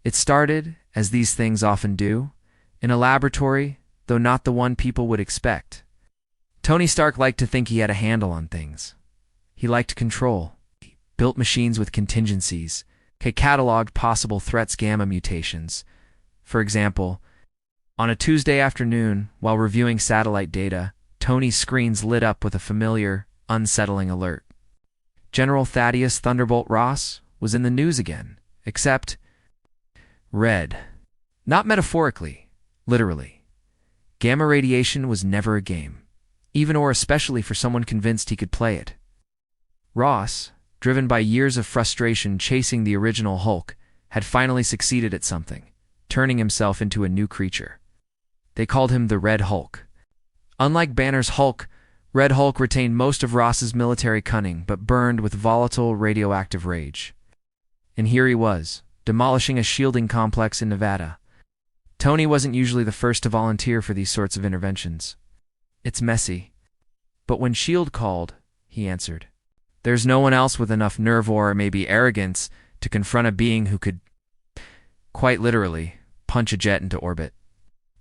It started, as these things often do, in a laboratory, though not the one people would expect. Tony Stark liked to think he had a handle on things. He liked control. He built machines with contingencies. He cataloged possible threats, gamma mutations. For example, on a Tuesday afternoon, while reviewing satellite data, Tony's screens lit up with a familiar, unsettling alert. General Thaddeus Thunderbolt Ross was in the news again, except red. Not metaphorically, literally. Gamma radiation was never a game, even or especially for someone convinced he could play it. Ross, driven by years of frustration chasing the original Hulk, had finally succeeded at something, turning himself into a new creature. They called him the Red Hulk. Unlike Banner's Hulk, Red Hulk retained most of Ross's military cunning but burned with volatile radioactive rage. And here he was, demolishing a shielding complex in Nevada. Tony wasn't usually the first to volunteer for these sorts of interventions. It's messy. But when S.H.I.E.L.D. called, he answered. There's no one else with enough nerve or maybe arrogance to confront a being who could, quite literally, punch a jet into orbit.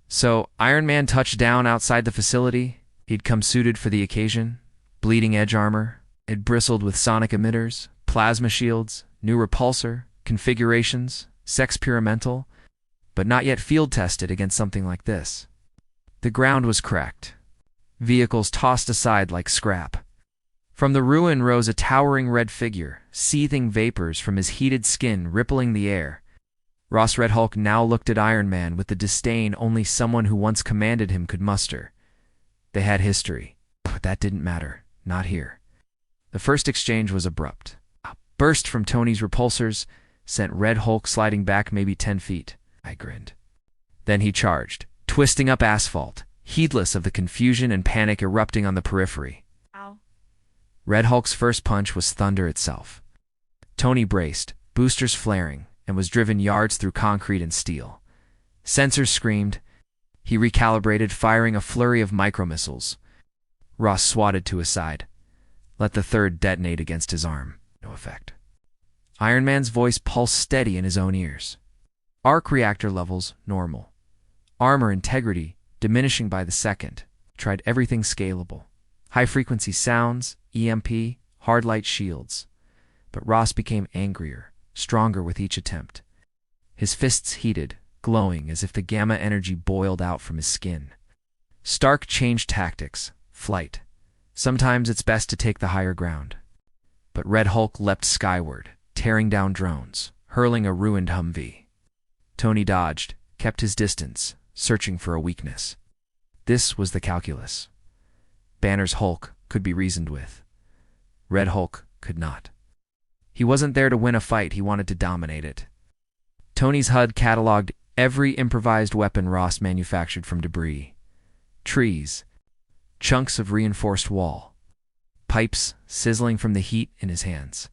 So Iron Man touched down outside the facility. He'd come suited for the occasion. Bleeding-edge armor. It bristled with sonic emitters, plasma shields, new repulsor, configurations, sexperimental, but not yet field-tested against something like this. The ground was cracked. Vehicles tossed aside like scrap. From the ruin rose a towering red figure, seething vapors from his heated skin rippling the air. Ross Red Hulk now looked at Iron Man with the disdain only someone who once commanded him could muster. They had history, but that didn't matter. Not here. The first exchange was abrupt. A burst from Tony's repulsors sent Red Hulk sliding back maybe 10 feet. I grinned. Then he charged, twisting up asphalt, heedless of the confusion and panic erupting on the periphery. Ow. Red Hulk's first punch was thunder itself. Tony braced, boosters flaring, and was driven yards through concrete and steel. Sensors screamed. He recalibrated, firing a flurry of micromissiles. Ross swatted to his side. Let the third detonate against his arm. No effect. Iron Man's voice pulsed steady in his own ears. Arc reactor levels, normal. Armor integrity, diminishing by the second. Tried everything scalable. High-frequency sounds, EMP, hard light shields. But Ross became angrier, stronger with each attempt. His fists heated, glowing as if the gamma energy boiled out from his skin. Stark changed tactics. Flight. Sometimes it's best to take the higher ground. But Red Hulk leapt skyward, tearing down drones, hurling a ruined Humvee. Tony dodged, kept his distance, searching for a weakness. This was the calculus. Banner's Hulk could be reasoned with. Red Hulk could not. He wasn't there to win a fight, he wanted to dominate it. Tony's HUD cataloged every improvised weapon Ross manufactured from debris. Trees. Chunks of reinforced wall. Pipes sizzling from the heat in his hands.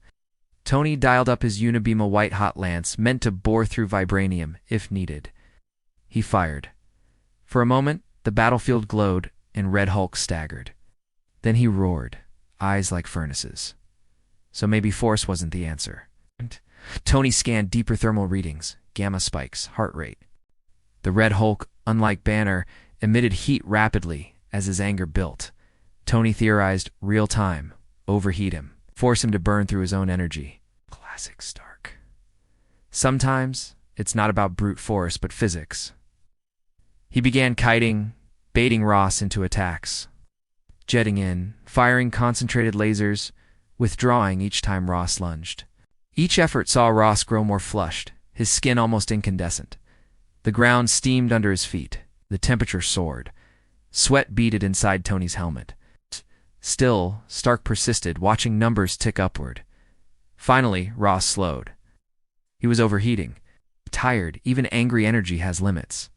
Tony dialed up his Unibema white-hot lance, meant to bore through vibranium, if needed. He fired. For a moment, the battlefield glowed, and Red Hulk staggered. Then he roared, eyes like furnaces. So maybe force wasn't the answer. Tony scanned deeper thermal readings, gamma spikes, heart rate. The Red Hulk, unlike Banner, emitted heat rapidly as his anger built. Tony theorized, real time, overheat him, force him to burn through his own energy. Classic Stark. Sometimes, it's not about brute force, but physics. He began kiting, baiting Ross into attacks. Jetting in, firing concentrated lasers, withdrawing each time Ross lunged. Each effort saw Ross grow more flushed, his skin almost incandescent. The ground steamed under his feet. The temperature soared. Sweat beaded inside Tony's helmet. Still, Stark persisted, watching numbers tick upward. Finally, Ross slowed. He was overheating. Tired, even angry energy has limits.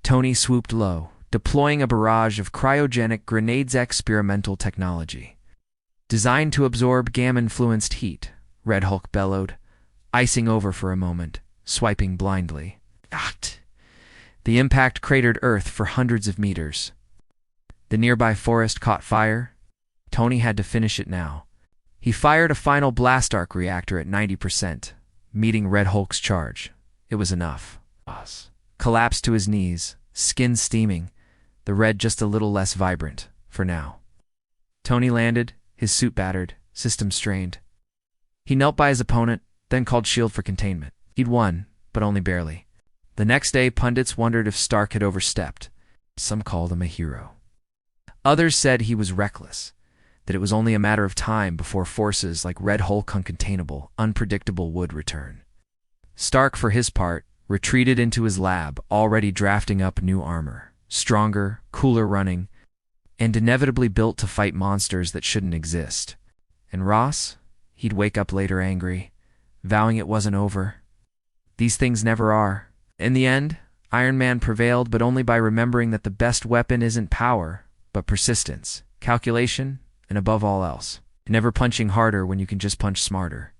Tony swooped low, deploying a barrage of cryogenic grenades experimental technology. Designed to absorb gamma-influenced heat, Red Hulk bellowed, icing over for a moment, swiping blindly. The impact cratered Earth for hundreds of meters. The nearby forest caught fire. Tony had to finish it now. He fired a final blast arc reactor at 90%, meeting Red Hulk's charge. It was enough. Oz collapsed to his knees, skin steaming, the red just a little less vibrant, for now. Tony landed, his suit battered, system strained. He knelt by his opponent, then called shield for containment. He'd won, but only barely. The next day, pundits wondered if Stark had overstepped. Some called him a hero. Others said he was reckless, that it was only a matter of time before forces like Red Hulk uncontainable, unpredictable would return. Stark, for his part, retreated into his lab, already drafting up new armor, stronger, cooler running, and inevitably built to fight monsters that shouldn't exist. And Ross? He'd wake up later angry, vowing it wasn't over. These things never are. In the end, Iron Man prevailed, but only by remembering that the best weapon isn't power, but persistence, calculation, and above all else, never punching harder when you can just punch smarter.